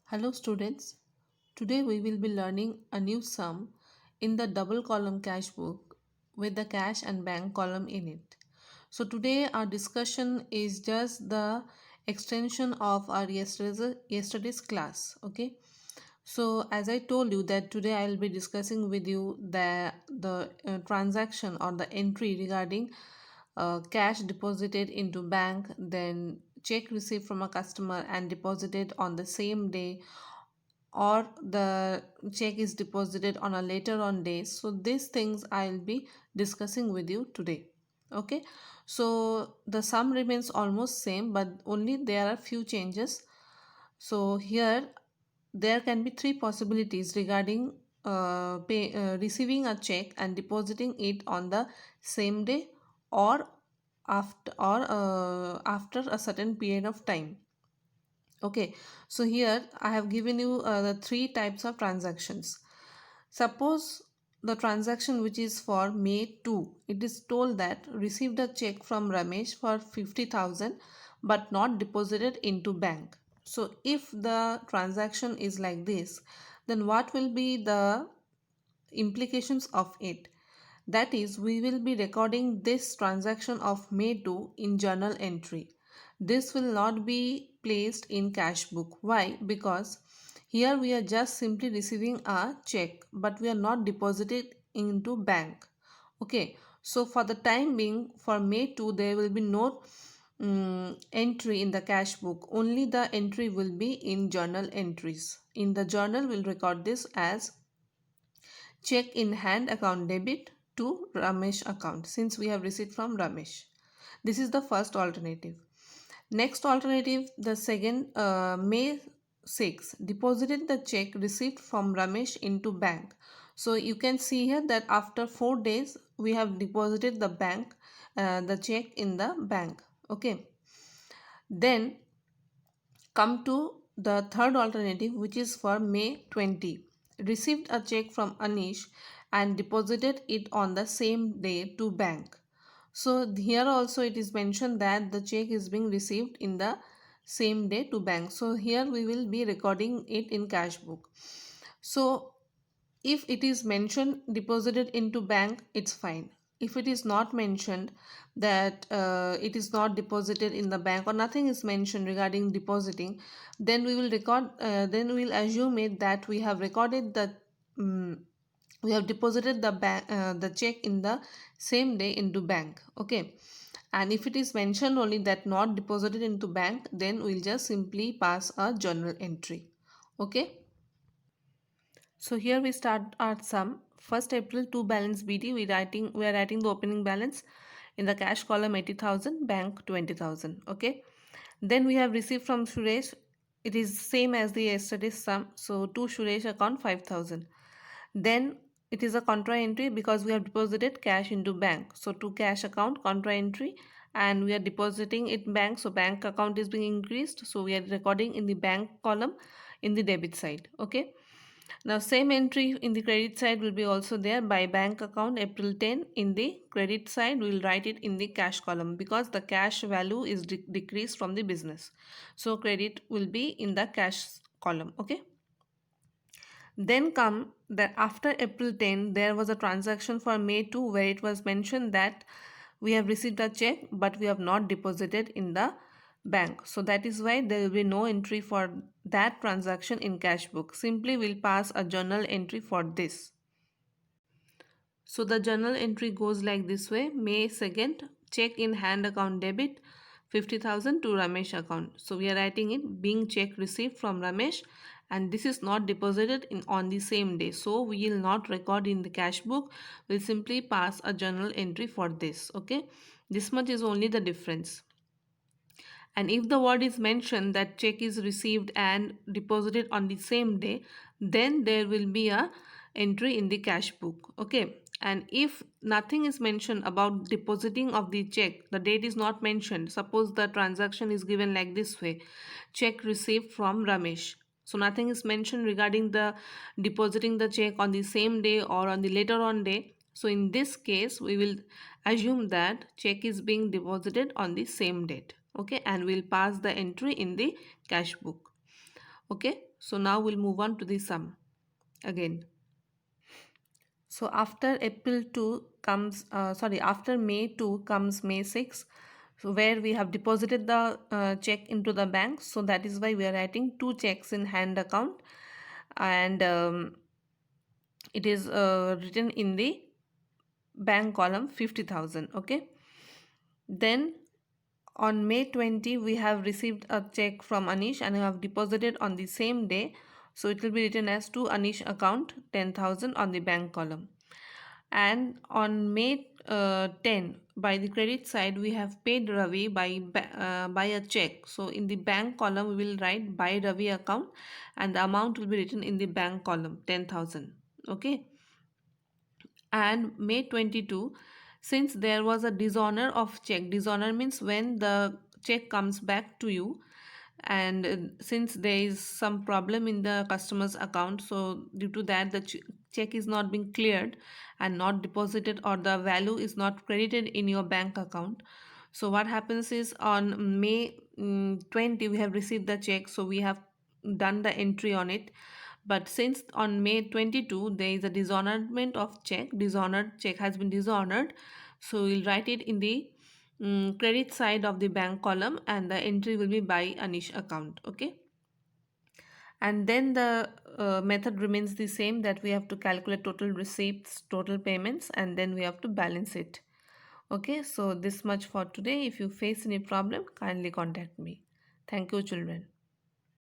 Hello students, today we will be learning a new sum in the double column cash book with the cash and bank column in it. So today our discussion is just the extension of our yesterday's class. Okay. So as I told you that today I will be discussing with you the transaction or the entry regarding cash deposited into bank, then check received from a customer and deposited on the same day, or the check is deposited on a later on day. So these things I'll be discussing with you today. Okay, so the sum remains almost same, but only there are few changes. So here there can be three possibilities regarding receiving a check and depositing it on the same day, or after a certain period of time. Okay, so here I have given you the three types of transactions. Suppose the transaction which is for May 2, it is told that received a check from Ramesh for 50,000 but not deposited into bank. So if the transaction is like this, then what will be the implications of it? That is, we will be recording this transaction of May 2 in journal entry. This will not be placed in cash book. Why? Because here we are just simply receiving a check, but we are not deposited into bank. Okay, so for the time being, for May 2, there will be no entry in the cash book. Only the entry will be in journal entries. In the journal, we'll record this as check in hand account debit to Ramesh account, since we have received from Ramesh. This is the first alternative. Next alternative, the second, May 6, deposited the check received from Ramesh into bank. So you can see here that after 4 days we have deposited the check in the bank. Okay. Then come to the third alternative, which is for May 20. Received a check from Anish and deposited it on the same day to bank. So here also it is mentioned that the check is being received in the same day to bank. So here we will be recording it in cash book. So if it is mentioned deposited into bank, it's fine. If it is not mentioned that it is not deposited in the bank, or nothing is mentioned regarding depositing, then we will assume it that we have recorded um, we have deposited the check in the same day into bank. Okay, and if it is mentioned only that not deposited into bank, then we'll just simply pass a journal entry. Okay, so here we start our sum. 1st April 2 balance BD, we are writing the opening balance in the cash column 80,000, bank 20,000. Okay. Then we have received from Suresh. It is same as the yesterday's sum. So to Suresh account 5,000. Then it is a contra entry because we have deposited cash into bank. So to cash account contra entry, and we are depositing it bank. So bank account is being increased. So we are recording in the bank column in the debit side. Okay. Now same entry in the credit side will be also there. By bank account April 10, in the credit side we will write it in the cash column because the cash value is decreased from the business. So credit will be in the cash column. Okay. Then come that after April 10 there was a transaction for May 2 where it was mentioned that we have received a check but we have not deposited in the bank. So that is why there will be no entry for that transaction in cash book. Simply we'll pass a journal entry for this. So the journal entry goes like this way. May 2nd, check in hand account debit 50,000 to Ramesh account. So we are writing it being check received from Ramesh, and this is not deposited in on the same day. So we will not record in the cash book. We'll simply pass a journal entry for this. Okay. This much is only the difference. And if the word is mentioned that check is received and deposited on the same day, then there will be a entry in the cash book. Okay. And if nothing is mentioned about depositing of the check, the date is not mentioned. Suppose the transaction is given like this way: check received from Ramesh. So nothing is mentioned regarding the depositing the check on the same day or on the later on day. So in this case, we will assume that check is being deposited on the same date. Okay, and we'll pass the entry in the cash book. Okay, So now we'll move on to the sum again. So after April 2 comes, after May 2 comes May 6, so where we have deposited the check into the bank. So that is why we are writing two checks in hand account, and it is written in the bank column 50,000. Okay. Then on May 20, we have received a check from Anish and have deposited on the same day. So it will be written as to Anish account 10,000 on the bank column. And on May 10, by the credit side, we have paid Ravi by a check. So in the bank column, we will write by Ravi account, and the amount will be written in the bank column 10,000. Okay. And May 22, since there was a dishonor of check, dishonor means when the check comes back to you, and since there is some problem in the customer's account, so due to that the check is not being cleared and not deposited, or the value is not credited in your bank account. So what happens is on May 20 we have received the check, so we have done the entry on it. But since on May 22 there is a dishonorment of check, dishonored check has been dishonored, so we'll write it in the credit side of the bank column, and the entry will be by Anish account. Okay. And then the method remains the same, that we have to calculate total receipts, total payments, and then we have to balance it. Okay, so this much for today. If you face any problem, kindly contact me. Thank you, children.